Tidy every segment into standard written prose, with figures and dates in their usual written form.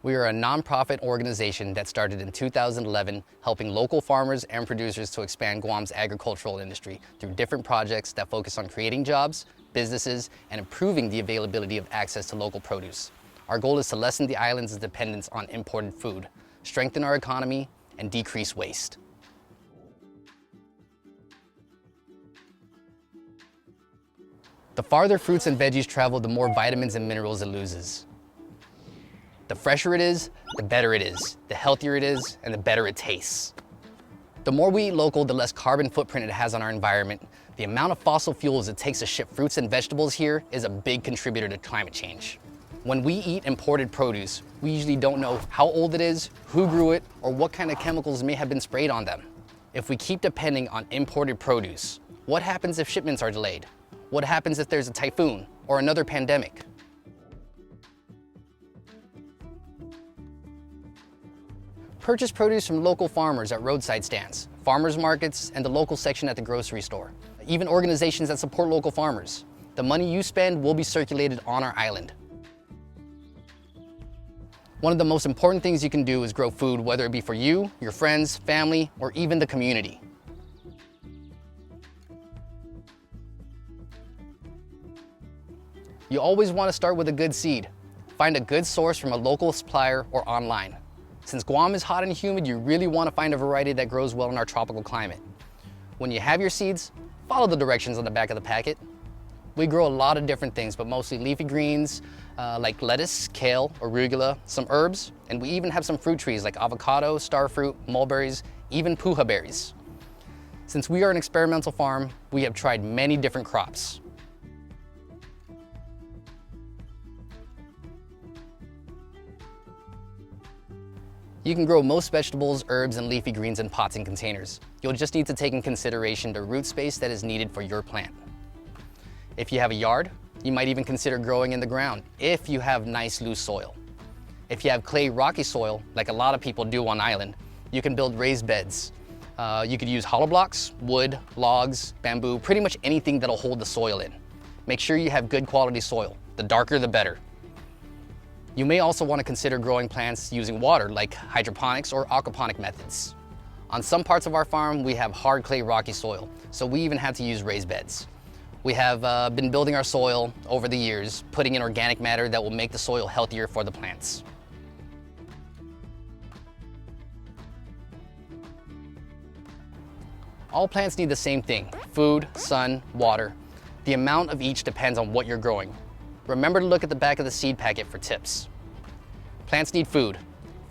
We are a nonprofit organization that started in 2011, helping local farmers and producers to expand Guam's agricultural industry through different projects that focus on creating jobs, businesses, and improving the availability of access to local produce. Our goal is to lessen the island's dependence on imported food, strengthen our economy, and decrease waste. The farther fruits and veggies travel, the more vitamins and minerals it loses. The fresher it is, the better it is. The healthier it is, and the better it tastes. The more we eat local, the less carbon footprint it has on our environment. The amount of fossil fuels it takes to ship fruits and vegetables here is a big contributor to climate change. When we eat imported produce, we usually don't know how old it is, who grew it, or what kind of chemicals may have been sprayed on them. If we keep depending on imported produce, what happens if shipments are delayed? What happens if there's a typhoon or another pandemic? Purchase produce from local farmers at roadside stands, farmers markets, and the local section at the grocery store. Even organizations that support local farmers. The money you spend will be circulated on our island. One of the most important things you can do is grow food, whether it be for you, your friends, family, or even the community. You always want to start with a good seed. Find a good source from a local supplier or online. Since Guam is hot and humid, you really want to find a variety that grows well in our tropical climate. When you have your seeds, follow the directions on the back of the packet. We grow a lot of different things, but mostly leafy greens like lettuce, kale, arugula, some herbs, and we even have some fruit trees like avocado, starfruit, mulberries, even puja berries. Since we are an experimental farm, we have tried many different crops. You can grow most vegetables, herbs, and leafy greens in pots and containers. You'll just need to take in consideration the root space that is needed for your plant. If you have a yard, you might even consider growing in the ground if you have nice loose soil. If you have clay, rocky soil, like a lot of people do on island, you can build raised beds. You could use hollow blocks, wood, logs, bamboo, pretty much anything that'll hold the soil in. Make sure you have good quality soil. The darker, the better. You may also want to consider growing plants using water, like hydroponics or aquaponic methods. On some parts of our farm, we have hard clay, rocky soil, so we even had to use raised beds. We have been building our soil over the years, putting in organic matter that will make the soil healthier for the plants. All plants need the same thing: food, sun, water. The amount of each depends on what you're growing. Remember to look at the back of the seed packet for tips. Plants need food.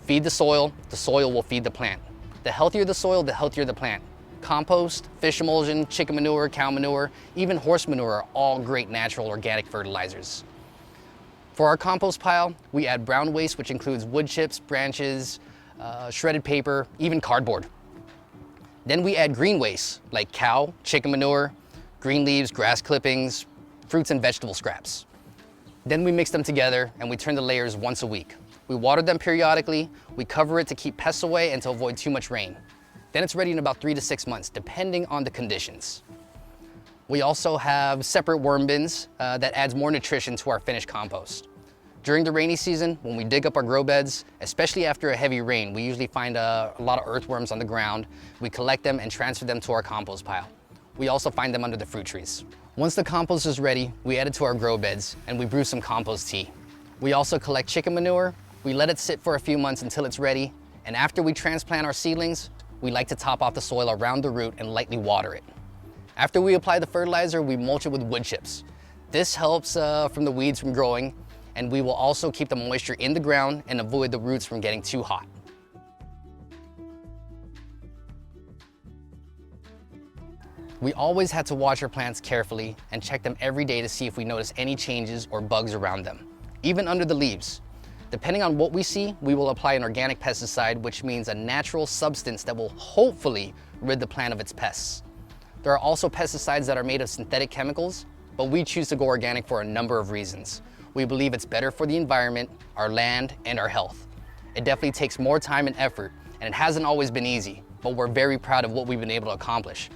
Feed the soil will feed the plant. The healthier the soil, the healthier the plant. Compost, fish emulsion, chicken manure, cow manure, even horse manure are all great natural organic fertilizers. For our compost pile, we add brown waste, which includes wood chips, branches, shredded paper, even cardboard. Then we add green waste, like cow, chicken manure, green leaves, grass clippings, fruits and vegetable scraps. Then we mix them together and we turn the layers once a week. We water them periodically, we cover it to keep pests away and to avoid too much rain. Then it's ready in about 3 to 6 months, depending on the conditions. We also have separate worm bins that adds more nutrition to our finished compost. During the rainy season, when we dig up our grow beds, especially after a heavy rain, we usually find a lot of earthworms on the ground. We collect them and transfer them to our compost pile. We also find them under the fruit trees. Once the compost is ready, we add it to our grow beds and we brew some compost tea. We also collect chicken manure. We let it sit for a few months until it's ready. And after we transplant our seedlings, we like to top off the soil around the root and lightly water it. After we apply the fertilizer, we mulch it with wood chips. This helps from the weeds from growing, and we will also keep the moisture in the ground and avoid the roots from getting too hot. We always had to watch our plants carefully and check them every day to see if we notice any changes or bugs around them, even under the leaves. Depending on what we see, we will apply an organic pesticide, which means a natural substance that will hopefully rid the plant of its pests. There are also pesticides that are made of synthetic chemicals, but we choose to go organic for a number of reasons. We believe it's better for the environment, our land, and our health. It definitely takes more time and effort, and it hasn't always been easy, but we're very proud of what we've been able to accomplish.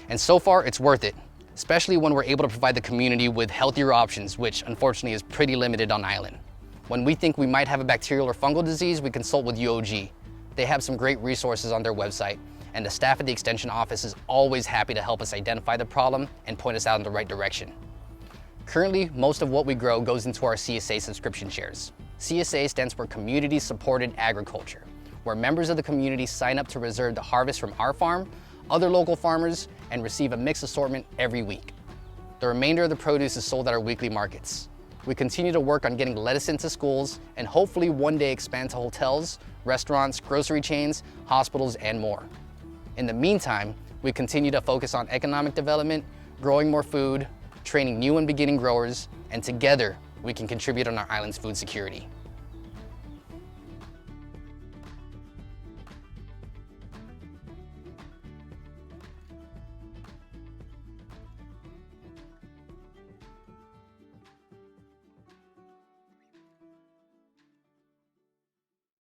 And so far, it's worth it, especially when we're able to provide the community with healthier options, which unfortunately is pretty limited on island. When we think we might have a bacterial or fungal disease, we consult with UOG. They have some great resources on their website, and the staff at the Extension office is always happy to help us identify the problem and point us out in the right direction. Currently, most of what we grow goes into our CSA subscription shares. CSA stands for Community Supported Agriculture, where members of the community sign up to reserve the harvest from our farm, other local farmers, and receive a mixed assortment every week. The remainder of the produce is sold at our weekly markets. We continue to work on getting lettuce into schools and hopefully one day expand to hotels, restaurants, grocery chains, hospitals, and more. In the meantime, we continue to focus on economic development, growing more food, training new and beginning growers, and together we can contribute on our island's food security.